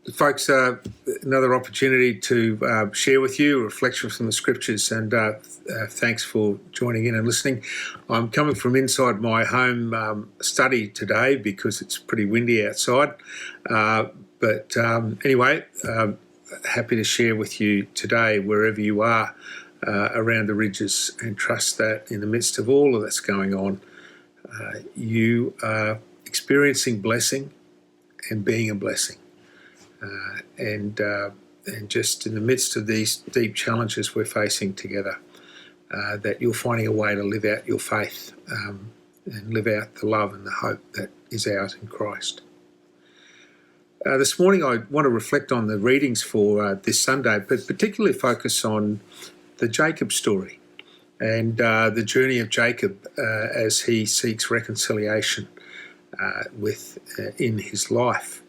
Folks, another opportunity to share with you a reflection from the scriptures, and thanks for joining in and listening. I'm coming from inside my home study today because it's pretty windy outside. But anyway, happy to share with you today wherever you are around the ridges, and trust that in the midst of all of that's going on, you are experiencing blessing and being a blessing. And just in the midst of these deep challenges we're facing together, that you're finding a way to live out your faith and live out the love and the hope that is ours in Christ. This morning I want to reflect on the readings for this Sunday, but particularly focus on the Jacob story and the journey of Jacob as he seeks reconciliation in his life.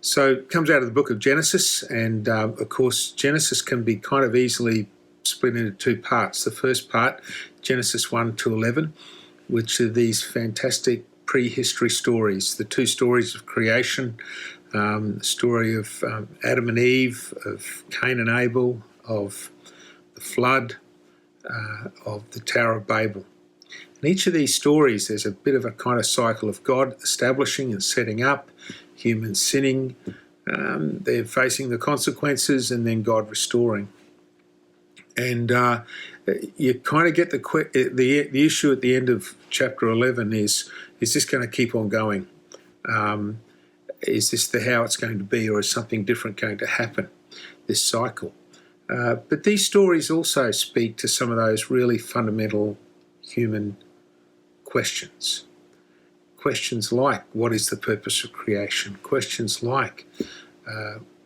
So it comes out of the book of Genesis, and of course Genesis can be kind of easily split into two parts. The first part, Genesis 1 to 11, which are these fantastic prehistory stories, the two stories of creation, the story of Adam and Eve, of Cain and Abel, of the flood, of the Tower of Babel. In each of these stories there's a bit of a kind of cycle of God establishing and setting up, humans sinning, they're facing the consequences, and then God restoring. And you kind of get the issue at the end of chapter 11 is this going to keep on going? Is this how it's going to be, or is something different going to happen, this cycle? But these stories also speak to some of those really fundamental human questions. Questions like, what is the purpose of creation? Questions like,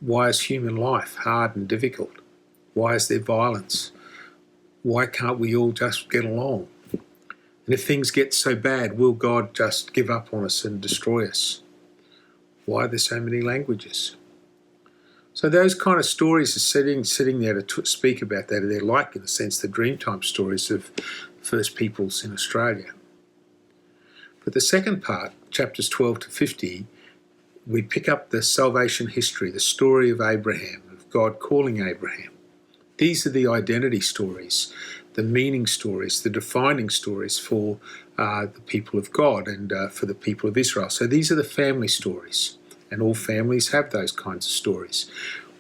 why is human life hard and difficult? Why is there violence? Why can't we all just get along? And if things get so bad, will God just give up on us and destroy us? Why are there so many languages? So those kind of stories are sitting there to speak about that. They're like, in a sense, the Dreamtime stories of First Peoples in Australia. But the second part, chapters 12 to 50, we pick up the salvation history, the story of Abraham, of God calling Abraham. These are the identity stories, the meaning stories, the defining stories for the people of God and for the people of Israel. So these are the family stories, and all families have those kinds of stories.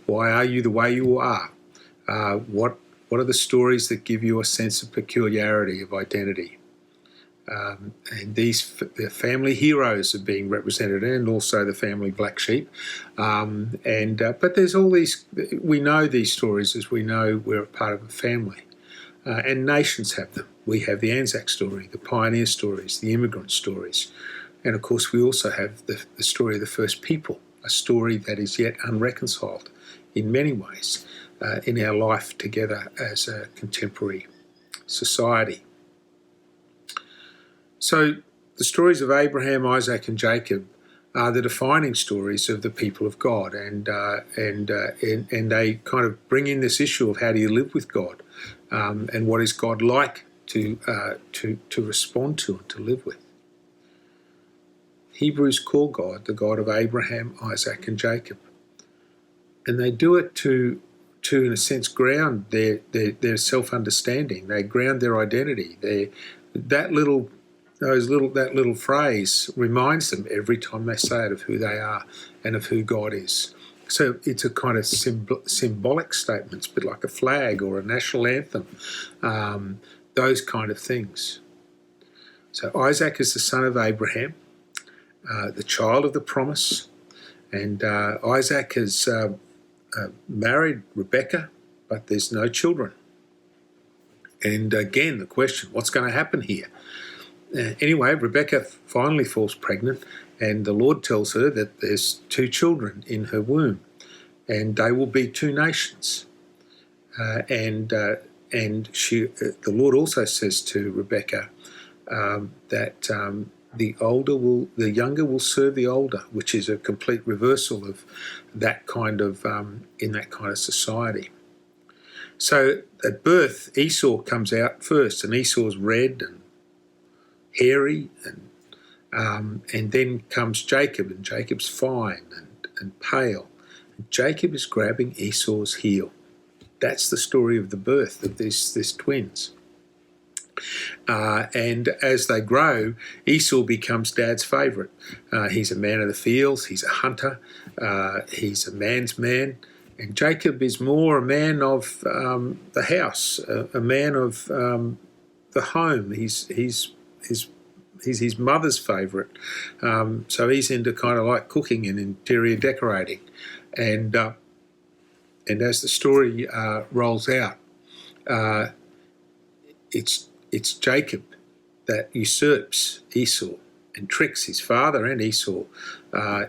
Why are you the way you are? What are the stories that give you a sense of peculiarity, of identity? And the family heroes are being represented, and also the family black sheep. But there's all these, we know these stories as we know we're a part of a family. And nations have them. We have the Anzac story, the pioneer stories, the immigrant stories. And of course we also have the story of the first people, a story that is yet unreconciled in many ways in our life together as a contemporary society. So the stories of Abraham, Isaac and Jacob are the defining stories of the people of God, and they kind of bring in this issue of how do you live with God, and what is God like to respond to and to live with. Hebrews call God the God of Abraham, Isaac and Jacob, and they do it to in a sense ground their self-understanding. They ground their identity. That little phrase reminds them every time they say it of who they are and of who God is. So it's a kind of symbolic statement, it's a bit like a flag or a national anthem, those kind of things. So Isaac is the son of Abraham, the child of the promise, and Isaac has married Rebecca, but there's no children. And again, the question, what's going to happen here? Anyway, Rebecca finally falls pregnant, and the Lord tells her that there's two children in her womb, and they will be two nations. And the Lord also says to Rebecca that the younger will serve the older, which is a complete reversal of that kind of in that kind of society. So at birth, Esau comes out first, and Esau's red and hairy, and then comes Jacob, and Jacob's fine and pale, Jacob is grabbing Esau's heel. That's the story of the birth of these twins. And as they grow, Esau becomes Dad's favourite. He's a man of the fields, he's a hunter, he's a man's man. And Jacob is more a man of the house, a man of the home. He's his mother's favourite. So he's into kind of like cooking and interior decorating. And as the story rolls out, it's Jacob that usurps Esau and tricks his father and Esau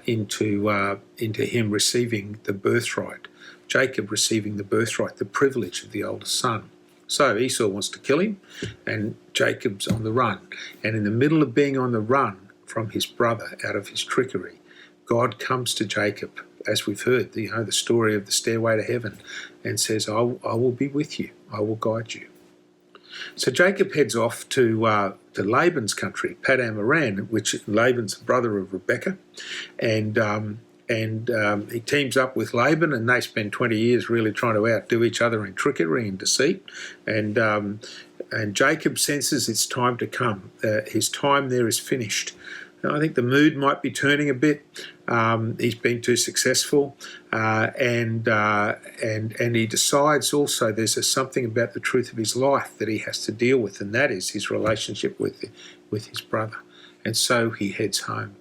into him receiving the birthright. Jacob receiving the birthright, the privilege of the oldest son. So Esau wants to kill him, and Jacob's on the run. And in the middle of being on the run from his brother out of his trickery, God comes to Jacob, as we've heard, the story of the stairway to heaven, and says, I will be with you, I will guide you. So Jacob heads off to Laban's country, Paddan Aram, which Laban's the brother of Rebekah, and he teams up with Laban, and they spend 20 years really trying to outdo each other in trickery and deceit. And Jacob senses it's time to come. His time there is finished. Now, I think the mood might be turning a bit. He's been too successful, and he decides also there's something about the truth of his life that he has to deal with, and that is his relationship with his brother. And so he heads home.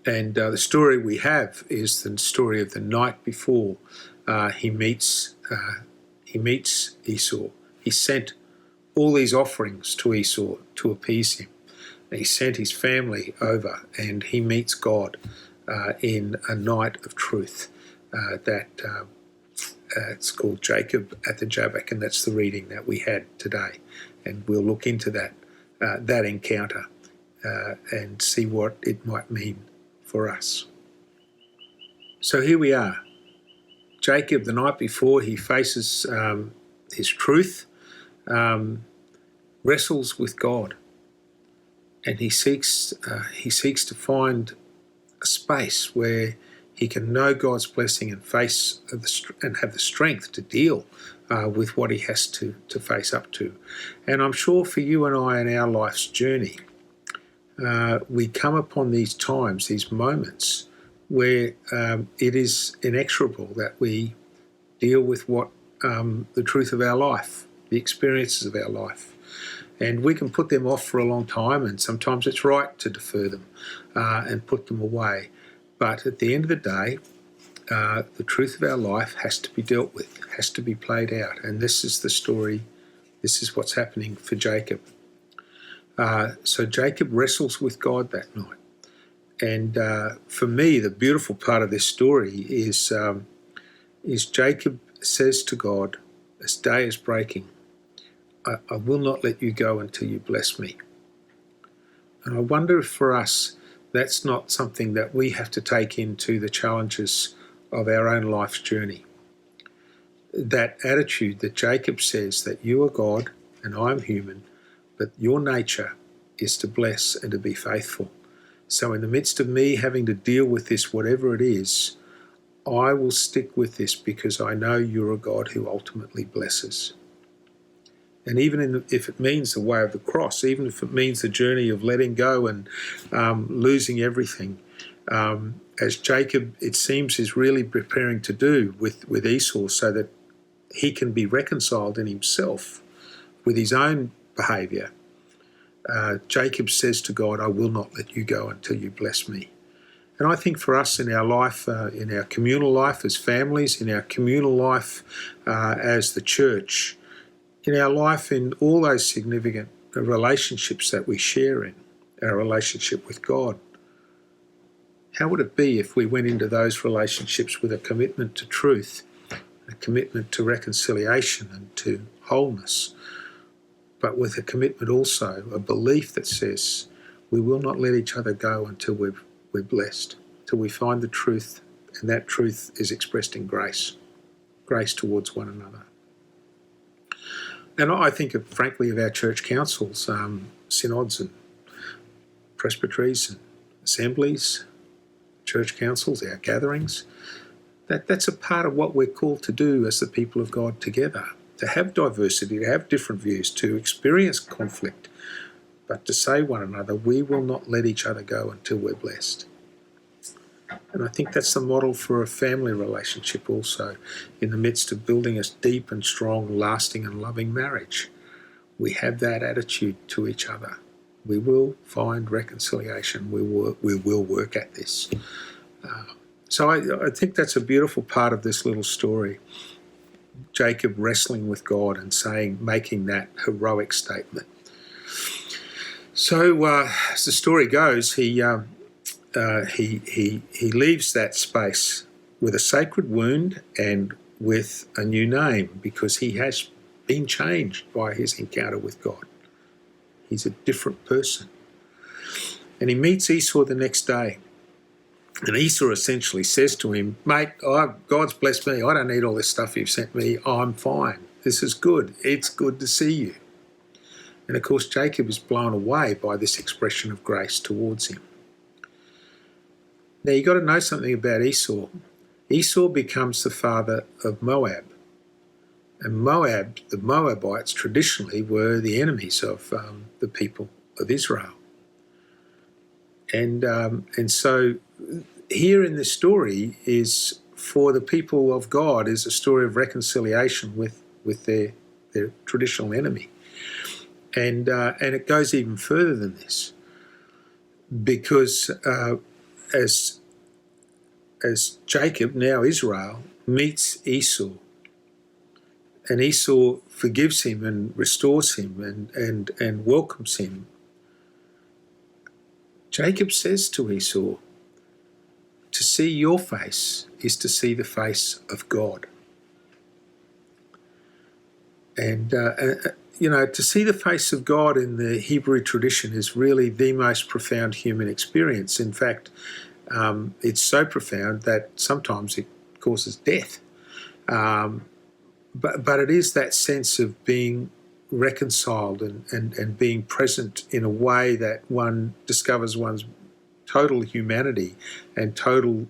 And the story we have is the story of the night before he meets Esau. He sent all these offerings to Esau to appease him. He sent his family over, and he meets God in a night of truth. It's called Jacob at the Jabbok, and that's the reading that we had today. And we'll look into that encounter and see what it might mean for us. So here we are. Jacob, the night before he faces his truth, wrestles with God. And he seeks to find a space where he can know God's blessing and and have the strength to deal with what he has to face up to. And I'm sure for you and I in our life's journey, we come upon these times, these moments, where it is inexorable that we deal with what the truth of our life, the experiences of our life. And we can put them off for a long time, and sometimes it's right to defer them and put them away. But at the end of the day, the truth of our life has to be dealt with, has to be played out. And this is the story, this is what's happening for Jacob. So Jacob wrestles with God that night. And for me, the beautiful part of this story is Jacob says to God, as day is breaking, I will not let you go until you bless me. And I wonder if for us, that's not something that we have to take into the challenges of our own life's journey. That attitude that Jacob says that you are God and I am human, but your nature is to bless and to be faithful. So in the midst of me having to deal with this, whatever it is, I will stick with this because I know you're a God who ultimately blesses. And even if it means the way of the cross, even if it means the journey of letting go and losing everything, as Jacob, it seems, is really preparing to do with Esau so that he can be reconciled in himself with his own behaviour. Jacob says to God, I will not let you go until you bless me. And I think for us in our life, in our communal life as families, in our communal life as the church, in our life in all those significant relationships that we share in, our relationship with God, how would it be if we went into those relationships with a commitment to truth, a commitment to reconciliation and to wholeness, but with a commitment also, a belief that says we will not let each other go until we're blessed, till we find the truth, and that truth is expressed in grace towards one another. And I think, frankly, of our church councils, synods and presbyteries and assemblies, church councils, our gatherings. That's a part of what we're called to do as the people of God together, to have diversity, to have different views, to experience conflict, but to say one another, we will not let each other go until we're blessed. And I think that's the model for a family relationship also, in the midst of building a deep and strong, lasting and loving marriage. We have that attitude to each other. We will find reconciliation. We will work at this. So I think that's a beautiful part of this little story. Jacob wrestling with God and making that heroic statement. So as the story goes, he leaves that space with a sacred wound and with a new name, because he has been changed by his encounter with God. He's a different person. And he meets Esau the next day. And Esau essentially says to him, mate, God's blessed me. I don't need all this stuff you've sent me. I'm fine. This is good. It's good to see you. And of course, Jacob is blown away by this expression of grace towards him. Now, you've got to know something about Esau. Esau becomes the father of Moab. And Moab, the Moabites traditionally were the enemies of the people of Israel. And so here in this story is, for the people of God, is a story of reconciliation with their traditional enemy. And it goes even further than this, because as Jacob, now Israel, meets Esau, and Esau forgives him and restores him and welcomes him, Jacob says to Esau, to see your face is to see the face of God. And, to see the face of God in the Hebrew tradition is really the most profound human experience. In fact, it's so profound that sometimes it causes death. But it is that sense of being reconciled and being present in a way that one discovers one's total humanity and total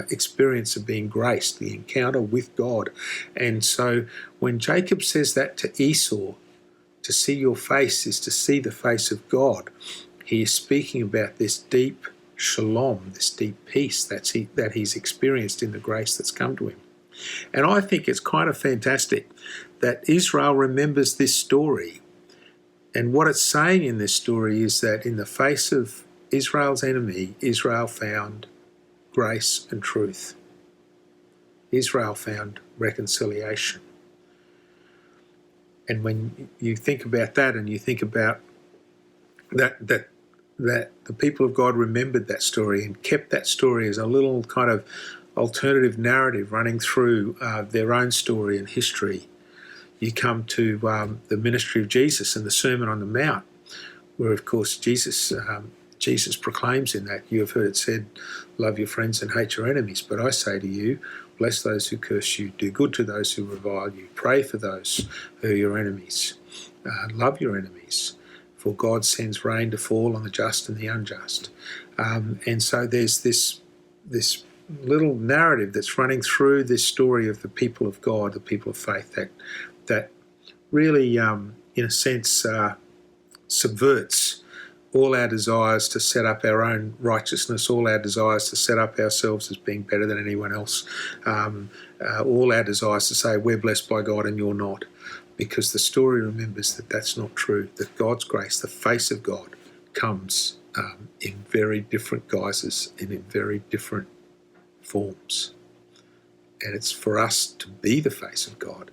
experience of being graced, the encounter with God. And so when Jacob says that to Esau, to see your face is to see the face of God, he is speaking about this deep shalom, this deep peace that he's experienced in the grace that's come to him. And I think it's kind of fantastic that Israel remembers this story. And what it's saying in this story is that in the face of Israel's enemy, Israel found grace and truth. Israel found reconciliation. And when you think about that, and you think about that the people of God remembered that story and kept that story as a little kind of alternative narrative running through their own story and history, you come to the ministry of Jesus and the Sermon on the Mount, where, of course, Jesus proclaims in that, you have heard it said, love your friends and hate your enemies. But I say to you, bless those who curse you, do good to those who revile you, pray for those who are your enemies, love your enemies, for God sends rain to fall on the just and the unjust. And so there's this little narrative that's running through this story of the people of God, the people of faith, that really, in a sense, subverts all our desires to set up our own righteousness, all our desires to set up ourselves as being better than anyone else, all our desires to say we're blessed by God and you're not, because the story remembers that that's not true, that God's grace, the face of God, comes in very different guises and in very different forms. And it's for us to be the face of God,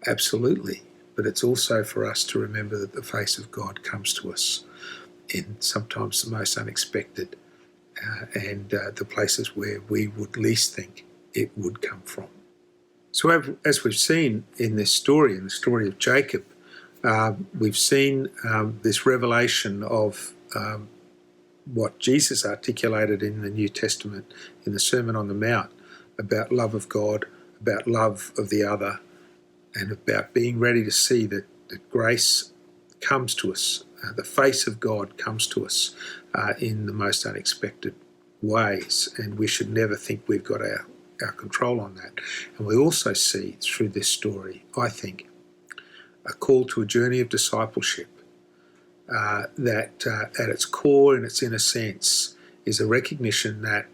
absolutely, but it's also for us to remember that the face of God comes to us in sometimes the most unexpected and the places where we would least think it would come from. So as we've seen in this story, in the story of Jacob, we've seen this revelation of what Jesus articulated in the New Testament, in the Sermon on the Mount, about love of God, about love of the other, and about being ready to see that grace comes to us, the face of God comes to us in the most unexpected ways, and we should never think we've got our control on that. And we also see through this story, I think, a call to a journey of discipleship that at its core and its inner sense is a recognition that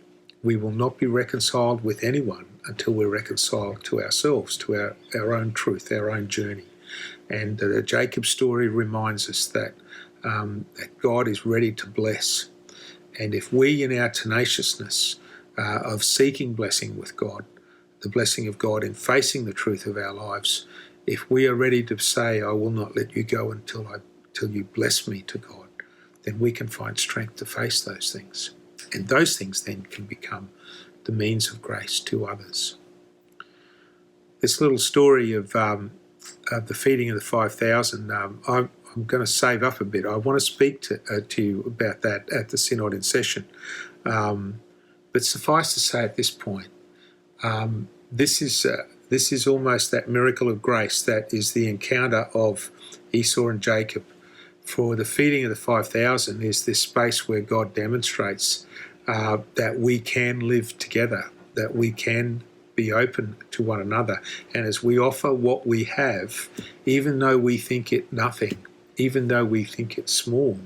we will not be reconciled with anyone until we're reconciled to ourselves, to our own truth, our own journey. And the Jacob story reminds us that God is ready to bless. And if we, in our tenaciousness of seeking blessing with God, the blessing of God in facing the truth of our lives, if we are ready to say, I will not let you go until you bless me to God, then we can find strength to face those things. And those things then can become the means of grace to others. This little story of the feeding of the 5,000, I'm going to save up a bit. I want to speak to you about that at the Synod in session. But suffice to say at this point, this is almost that miracle of grace that is the encounter of Esau and Jacob. For the feeding of the 5,000 is this space where God demonstrates that we can live together, that we can be open to one another. And as we offer what we have, even though we think it nothing, even though we think it small,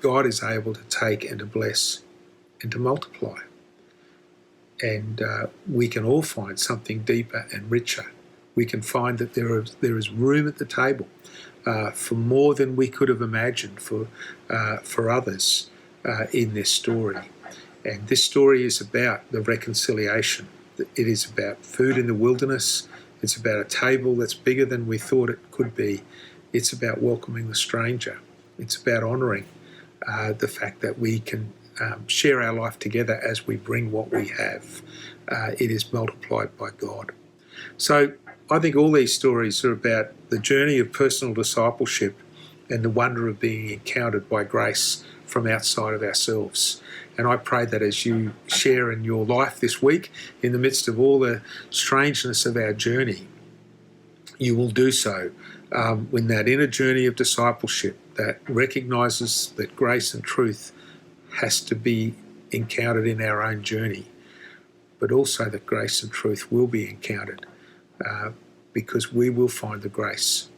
God is able to take and to bless and to multiply. And we can all find something deeper and richer. We can find that there is room at the table for more than we could have imagined for others in this story. And this story is about the reconciliation. It is about food in the wilderness. It's about a table that's bigger than we thought it could be. It's about welcoming the stranger. It's about honouring the fact that we can share our life together as we bring what we have. It is multiplied by God. So I think all these stories are about the journey of personal discipleship and the wonder of being encountered by grace from outside of ourselves. And I pray that as you share in your life this week, in the midst of all the strangeness of our journey, you will do so in that inner journey of discipleship that recognises that grace and truth has to be encountered in our own journey, but also that grace and truth will be encountered because we will find the grace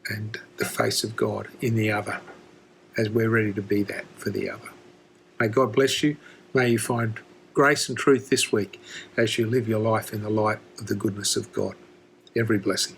and the face of God in the other as we're ready to be that for the other. May God bless you. May you find grace and truth this week as you live your life in the light of the goodness of God. Every blessing.